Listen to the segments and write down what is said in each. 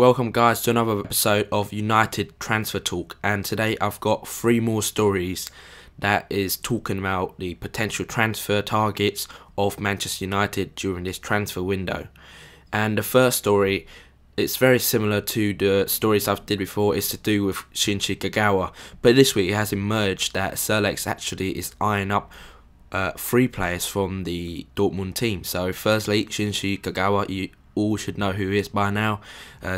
Welcome guys to another episode of United Transfer Talk, and today I've got 3 more stories that is talking about the potential transfer targets of Manchester United during this transfer window. And the first story, it's very similar to the stories I've did before. It's to do with Shinji Kagawa, but this week it has emerged that Sir Alex actually is eyeing up 3 players from the Dortmund team. So firstly, Shinji Kagawa, you all should know who he is by now.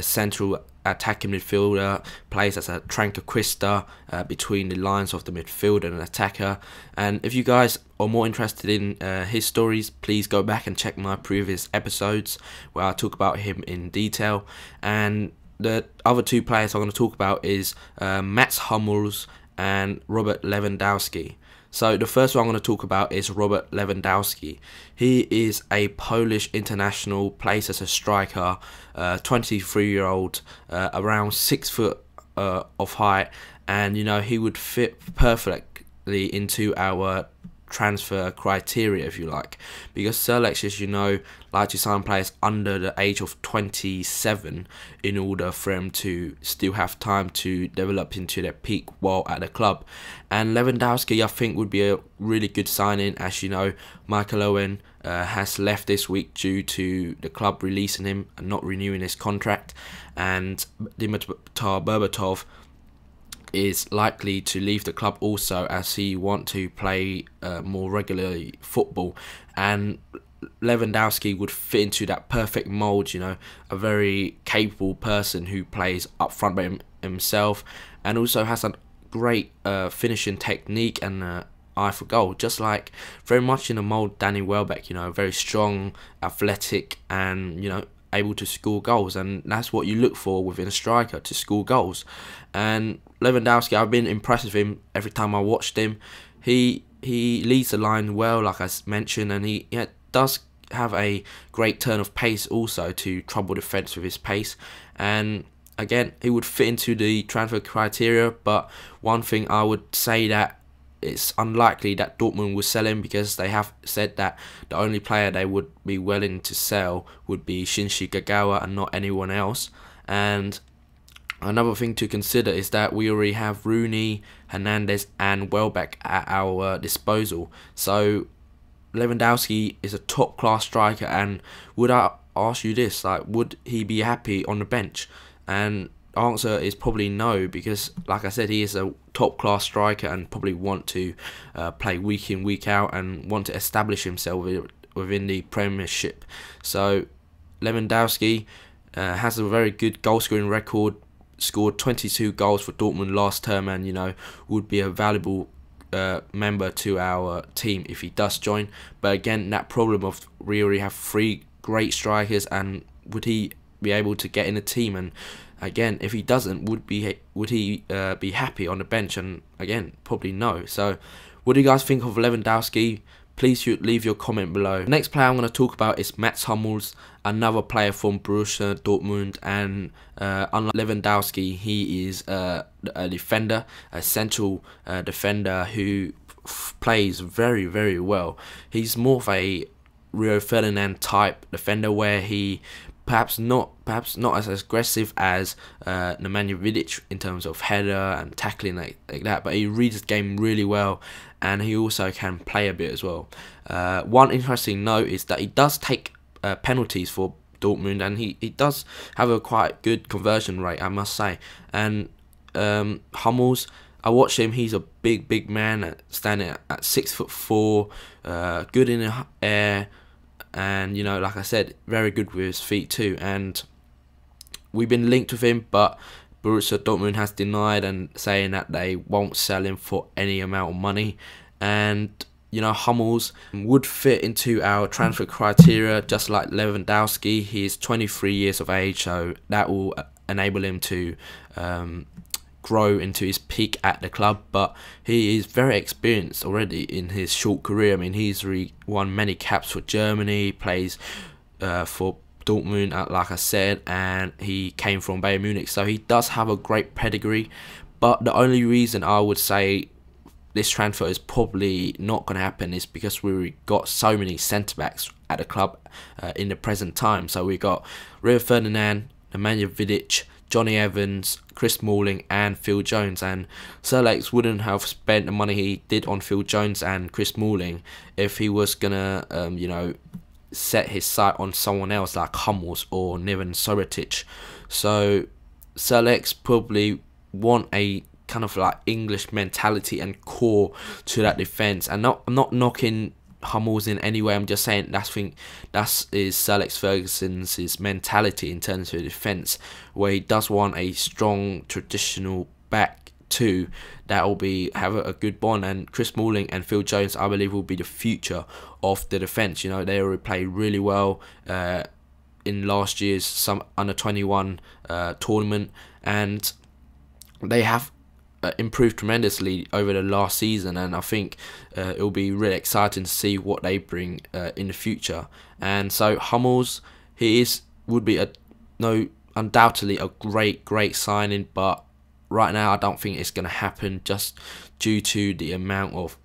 Central attacking midfielder, plays as a Tranquilista between the lines of the midfield and an attacker. And if you guys are more interested in his stories, please go back and check my previous episodes where I talk about him in detail. And the other 2 players I'm going to talk about is Mats Hummels and Robert Lewandowski. So the first one I'm going to talk about is Robert Lewandowski. He is a Polish international, plays as a striker, 23-year-old, around 6 foot of height, and he would fit perfectly into our transfer criteria, if you like, because Sir Alex, as you know, like to sign players under the age of 27 in order for them to still have time to develop into their peak while at the club. And Lewandowski, I think, would be a really good signing. As you know, Michael Owen has left this week due to the club releasing him and not renewing his contract, and Dimitar Berbatov is likely to leave the club also, as he want to play more regularly football. And Lewandowski would fit into that perfect mould, a very capable person who plays up front by himself and also has a great finishing technique and eye for goal, just like very much in the mould Danny Welbeck, very strong, athletic, and able to score goals. And that's what you look for within a striker, to score goals. And Lewandowski, I've been impressed with him every time I watched him. He leads the line well, like I mentioned, and he does have a great turn of pace also to trouble defence with his pace. And again, he would fit into the transfer criteria, but one thing I would say that it's unlikely that Dortmund will sell him, because they have said that the only player they would be willing to sell would be Shinji Kagawa and not anyone else. And another thing to consider is that we already have Rooney, Hernandez and Welbeck at our disposal. So Lewandowski is a top class striker, and would I ask you this, would he be happy on the bench? And the answer is probably no, because like I said, he is a top class striker and probably want to play week in, week out, and want to establish himself within the Premiership. So Lewandowski has a very good goal scoring record, scored 22 goals for Dortmund last term, and would be a valuable member to our team if he does join. But again, that problem of we already have 3 great strikers, and would he be able to get in a team? And again, if he doesn't, would he be happy on the bench? And again, probably no. So what do you guys think of Lewandowski? Please leave your comment below. The next player I'm going to talk about is Mats Hummels, another player from Borussia Dortmund. And unlike Lewandowski, he is a defender, a central defender who plays very, very well. He's more of a Rio Ferdinand type defender, where he perhaps not as aggressive as Nemanja Vidic in terms of header and tackling like that, but he reads the game really well, and he also can play a bit as well. One interesting note is that he does take penalties for Dortmund, and he does have a quite good conversion rate, I must say. And Hummels, I watched him. He's a big man, standing at 6'4", good in the air. And like I said, very good with his feet too. And we've been linked with him, but Borussia Dortmund has denied, and saying that they won't sell him for any amount of money. And Hummels would fit into our transfer criteria, just like Lewandowski. He is 23 years of age, so that will enable him to grow into his peak at the club. But he is very experienced already in his short career. I mean, he's won many caps for Germany, plays for Dortmund, like I said, and he came from Bayern Munich, so he does have a great pedigree. But the only reason I would say this transfer is probably not going to happen is because we got so many centre backs at the club in the present time. So we got Rio Ferdinand, Nemanja Vidic, Johnny Evans, Chris Smalling and Phil Jones. And Sir Alex wouldn't have spent the money he did on Phil Jones and Chris Smalling if he was gonna set his sight on someone else like Hummels or Neven Sorotic. So Sir Alex probably want a kind of like English mentality and core to that defence. And I'm not knocking Hummels in any way. I'm just saying that is Sir Alex Ferguson's mentality in terms of defence, where he does want a strong traditional back two that will have a good bond. And Chris Smalling and Phil Jones, I believe, will be the future of the defence. They already played really well in last year's some under-21 tournament, and they have improved tremendously over the last season. And I think it will be really exciting to see what they bring in the future. And so Hummels, would be undoubtedly a great signing, but right now I don't think it's going to happen just due to the amount of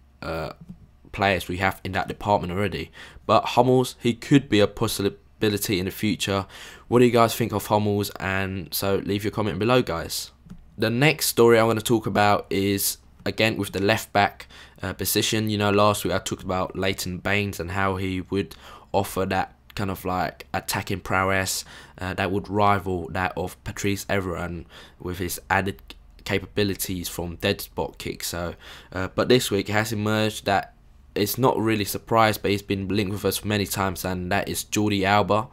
players we have in that department already. But Hummels, he could be a possibility in the future. What do you guys think of Hummels? And so leave your comment below, guys. The next story I'm going to talk about is, again, with the left back position. Last week I talked about Leighton Baines and how he would offer that kind of like attacking prowess that would rival that of Patrice Evra, and with his added capabilities from dead spot kicks. But this week it has emerged that it's not really a surprise, but he's been linked with us many times, and that is Jordi Alba.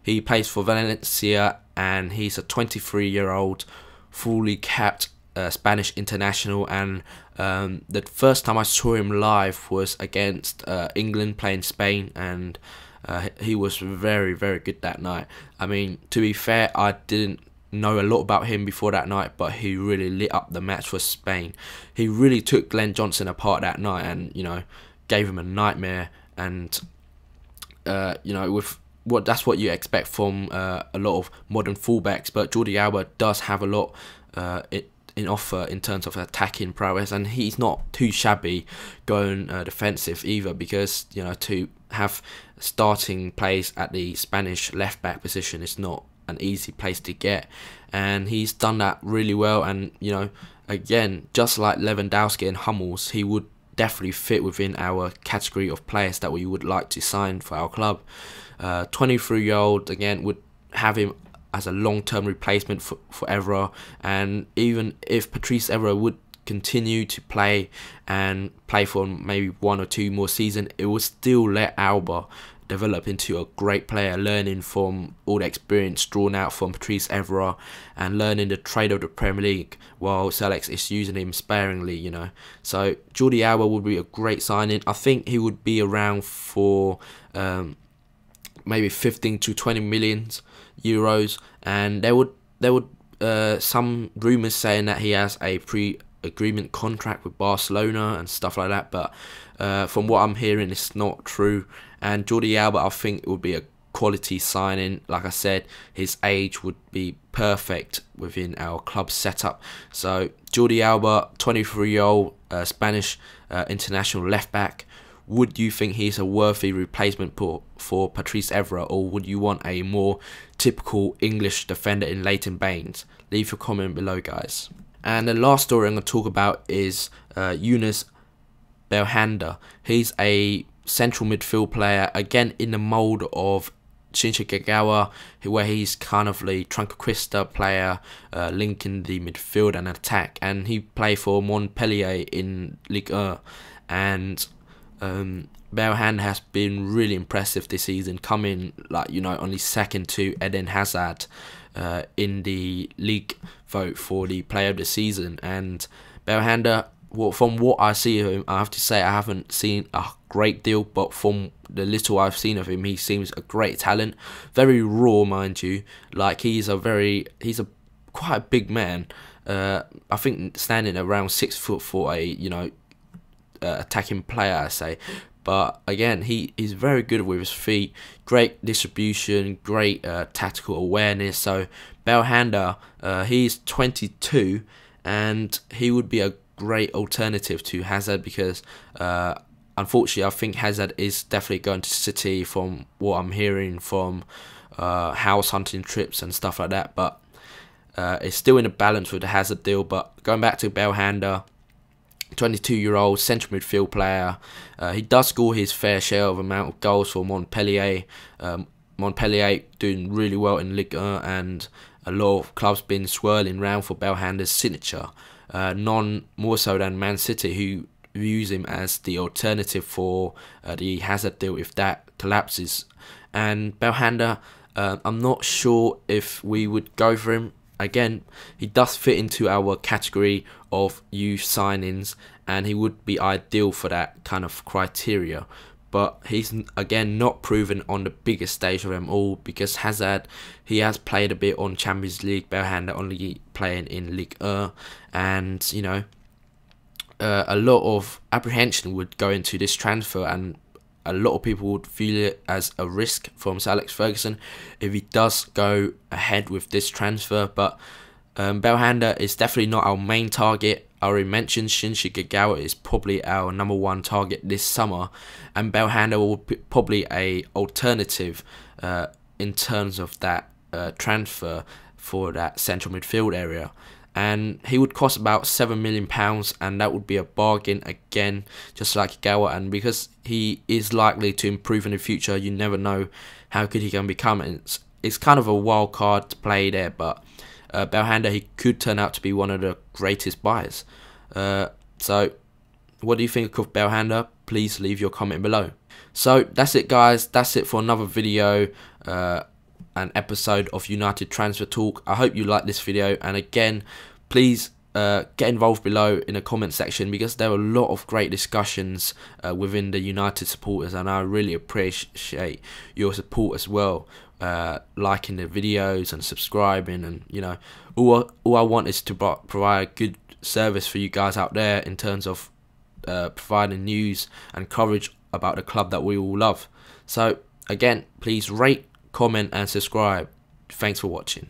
He plays for Valencia, and he's a 23-year-old fully capped Spanish international. And the first time I saw him live was against England playing Spain, and he was very good that night. I mean, to be fair, I didn't know a lot about him before that night, but he really lit up the match for Spain. He really took Glenn Johnson apart that night, and gave him a nightmare. And that's what you expect from a lot of modern fullbacks. But Jordi Alba does have a lot in offer in terms of attacking prowess, and he's not too shabby going defensive either, because to have starting plays at the Spanish left back position is not an easy place to get, and he's done that really well. And again, just like Lewandowski and Hummels, he would definitely fit within our category of players that we would like to sign for our club. 23-year-old, again, would have him as a long-term replacement for Evra. And even if Patrice Evra would continue to play for maybe 1 or 2 more seasons, it will still let Alba develop into a great player, learning from all the experience drawn out from Patrice Evra and learning the trade of the Premier League, while Sir Alex is using him sparingly. So Jordi Alba would be a great signing. I think he would be around for maybe 15 to 20 million euros, and there would some rumours saying that he has a pre-agreement contract with Barcelona and stuff like that, but from what I'm hearing, it's not true. And Jordi Alba, I think it would be a quality signing. Like I said, his age would be perfect within our club setup. So Jordi Alba, 23-year-old Spanish international left back. Would you think he's a worthy replacement for Patrice Evra, or would you want a more typical English defender in Leighton Baines? Leave your comment below, guys. And the last story I'm going to talk about is Younes Belhanda. He's a central midfield player, again in the mould of Hummels and Kagawa, where he's kind of the Tranquista player, linking the midfield and attack. And he played for Montpellier in Ligue 1, and Belhanda has been really impressive this season, coming only second to Eden Hazard in the league vote for the player of the season. And Belhanda, from what I see of him, I have to say I haven't seen a great deal, but from the little I've seen of him, he seems a great talent. Very raw, mind you. Like he's quite a big man. I think standing around 6 foot for a attacking player, I say. But again, he's very good with his feet, great distribution, great tactical awareness. So Belhanda, he's 22, and he would be a great alternative to Hazard, because I unfortunately, I think Hazard is definitely going to City from what I'm hearing from house hunting trips and stuff like that. But it's still in a balance with the Hazard deal. But going back to Belhanda, 22-year-old central midfield player. He does score his fair share of amount of goals for Montpellier. Montpellier doing really well in Ligue 1, and a lot of clubs been swirling round for Belhanda's signature. None more so than Man City, who views him as the alternative for the Hazard deal if that collapses. And Belhanda, I'm not sure if we would go for him. Again, he does fit into our category of youth signings, and he would be ideal for that kind of criteria. But he's, again, not proven on the biggest stage of them all, because Hazard, he has played a bit on Champions League, Belhanda only playing in Ligue 1, and, you know, a lot of apprehension would go into this transfer, and a lot of people would feel it as a risk from Sir Alex Ferguson if he does go ahead with this transfer. But Belhanda is definitely not our main target. I already mentioned Shinji Kagawa is probably our #1 target this summer, and Belhanda will be probably a alternative in terms of that transfer for that central midfield area. And he would cost about £7 million, and that would be a bargain again, just like Kagawa. And because he is likely to improve in the future, you never know how good he can become. And it's kind of a wild card to play there, but Belhanda, he could turn out to be one of the greatest buyers. So what do you think of Belhanda? Please leave your comment below. So that's it, guys. That's it for another video, an episode of United Transfer Talk. I hope you liked this video, and again, please get involved below in the comment section, because there are a lot of great discussions within the United supporters, and I really appreciate your support as well, liking the videos and subscribing. And you know, all I want is to provide a good service for you guys out there in terms of providing news and coverage about the club that we all love. So again, please rate, comment and subscribe. Thanks for watching.